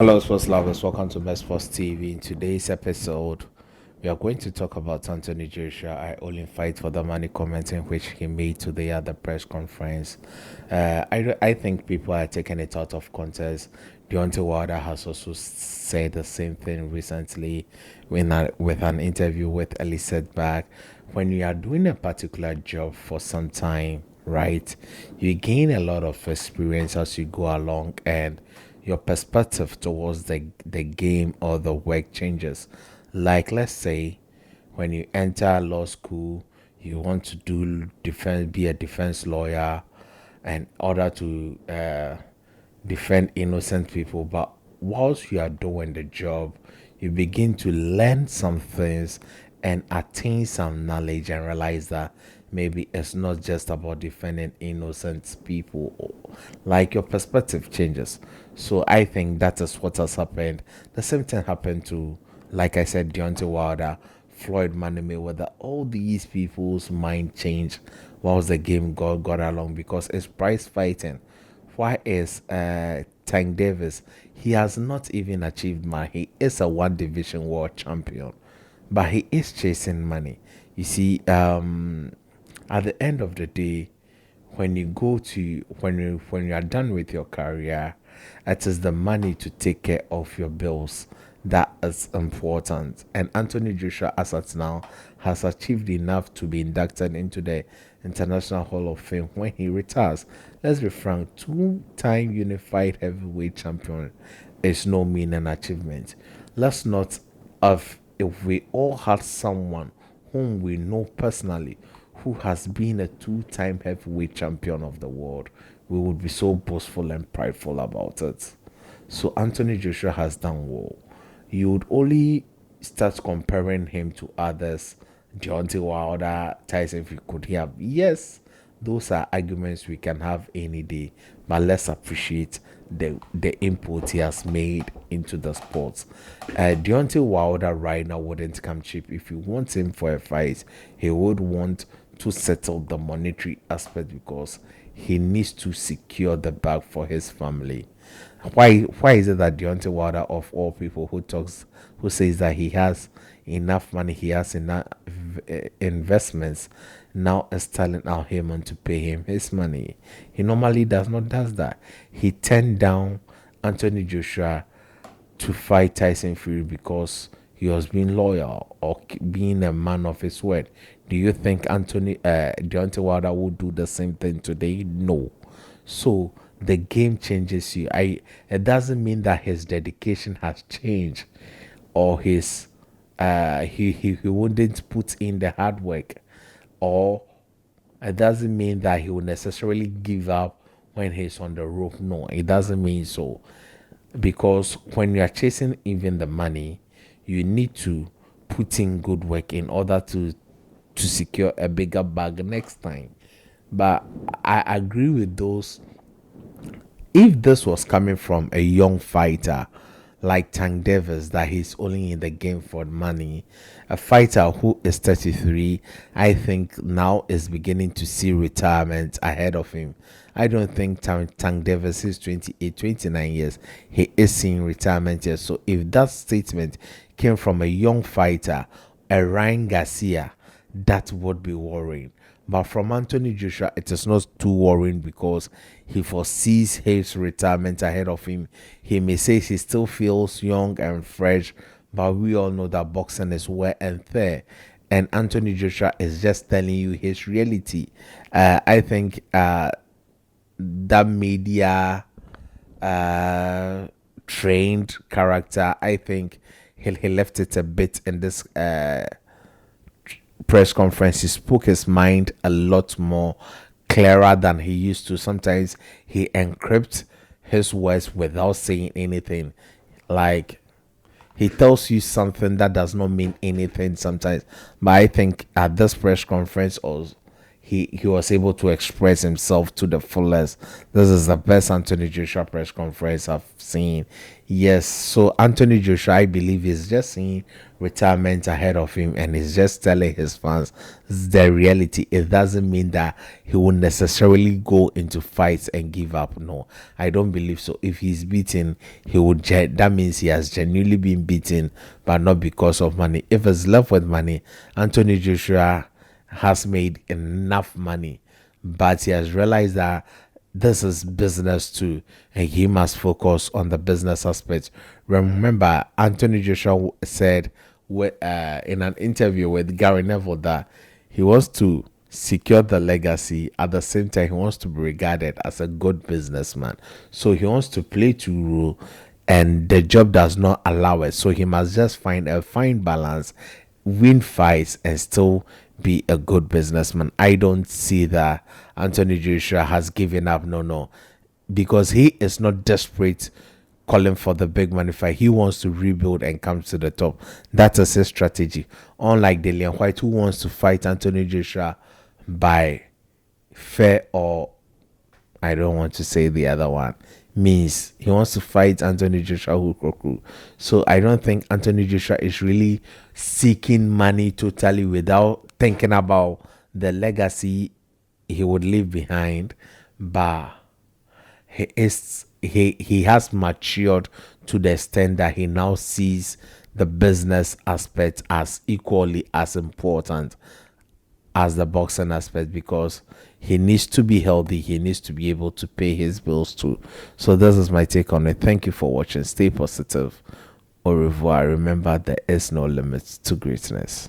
Hello, sports lovers. Welcome to Best Sports TV. In today's episode, we are going to talk about Anthony Joshua. I only fight for the money comment in which he made today at the press conference. I think people are taking it out of context. Deontay Wilder has also said the same thing recently with an interview with Elizabeth Bag. When you are doing a particular job for some time, right, you gain a lot of experience as you go along, and your perspective towards the game or the work changes. Like, let's say, when you enter law school, you want to do defense, be a defense lawyer, in order to defend innocent people. But whilst you are doing the job, you begin to learn some things and attain some knowledge and realize that maybe it's not just about defending innocent people. Like, your perspective changes. So I think that is what has happened. The same thing happened to, like I said, Deontay Wilder, Floyd Mayweather. All these people's mind changed whilst the game got along, because it's prize fighting. Why is Tank Davis? He has not even achieved money. He is a one division world champion, but he is chasing money. You see, at the end of the day, when you are done with your career, it is the money to take care of your bills that is important. And Anthony Joshua, as at now, has achieved enough to be inducted into the International Hall of Fame when he retires. Let's be frank, two-time unified heavyweight champion is no mean an achievement. Let's not have If we all had someone whom we know personally who has been a two-time heavyweight champion of the world, we would be so boastful and prideful about it. So Anthony Joshua has done well. You would only start comparing him to others. Deontay Wilder, Tyson Fury, could he have? Yes, those are arguments we can have any day, but let's appreciate the input he has made into the sports. Deontay Wilder right now wouldn't come cheap. If you want him for a fight, he would want to settle the monetary aspect, because he needs to secure the bag for his family. Why is it that Deontay Wilder, of all people, who says that he has enough money, he has enough investments, now is telling Al Heyman to pay him his money? He normally does that. He turned down Anthony Joshua to fight Tyson Fury because he was being loyal or being a man of his word. Do you think Deontay Wilder would do the same thing today? No. So the game changes you. It doesn't mean that his dedication has changed, or his he wouldn't put in the hard work, or it doesn't mean that he will necessarily give up when he's on the rope. No, it doesn't mean so. Because when you are chasing even the money, you need to put in good work in order to secure a bigger bag next time. But I agree with those. If this was coming from a young fighter like Tank Davis, that he's only in the game for money, a fighter who is 33, I think now is beginning to see retirement ahead of him. I don't think Tank Davis is 28, 29 years. He is seeing retirement here. So if that statement came from a young fighter, a Ryan Garcia, that would be worrying. But from Anthony Joshua, it is not too worrying, because he foresees his retirement ahead of him. He may say he still feels young and fresh, but we all know that boxing is wear and tear. And Anthony Joshua is just telling you his reality. I think that media trained character, I think he left it a bit in this press conference. He spoke his mind a lot more clearer than he used to. Sometimes he encrypts his words without saying anything. Like, he tells you something that does not mean anything sometimes. But I think at this press conference, also, he was able to express himself to the fullest. This is the best Anthony Joshua press conference I've seen. Yes, so Anthony Joshua, I believe, is just seeing retirement ahead of him, and he's just telling his fans the reality. It doesn't mean that he will necessarily go into fights and give up. No, I don't believe so. If he's beaten, he would. That means he has genuinely been beaten, but not because of money. If it's left with money, Anthony Joshua has made enough money, but he has realized that this is business too, and he must focus on the business aspect. Remember, Anthony Joshua said in an interview with Gary Neville that he wants to secure the legacy. At the same time, he wants to be regarded as a good businessman. So he wants to play to rule, and the job does not allow it. So he must just find a fine balance, win fights, and still be a good businessman. I don't see that Anthony Joshua has given up. No, no, because he is not desperate calling for the big money fight. He wants to rebuild and come to the top. That is his strategy. Unlike Dillian White, who wants to fight Anthony Joshua by fair, or I don't want to say the other one, means he wants to fight Anthony Joshua Hukoku. So I don't think Anthony Joshua is really seeking money totally without thinking about the legacy he would leave behind. But he has matured to the extent that he now sees the business aspect as equally as important as the boxing aspect, because he needs to be healthy, he needs to be able to pay his bills too. So this is my take on it. Thank you for watching. Stay positive. Au revoir. Remember, there is no limit to greatness.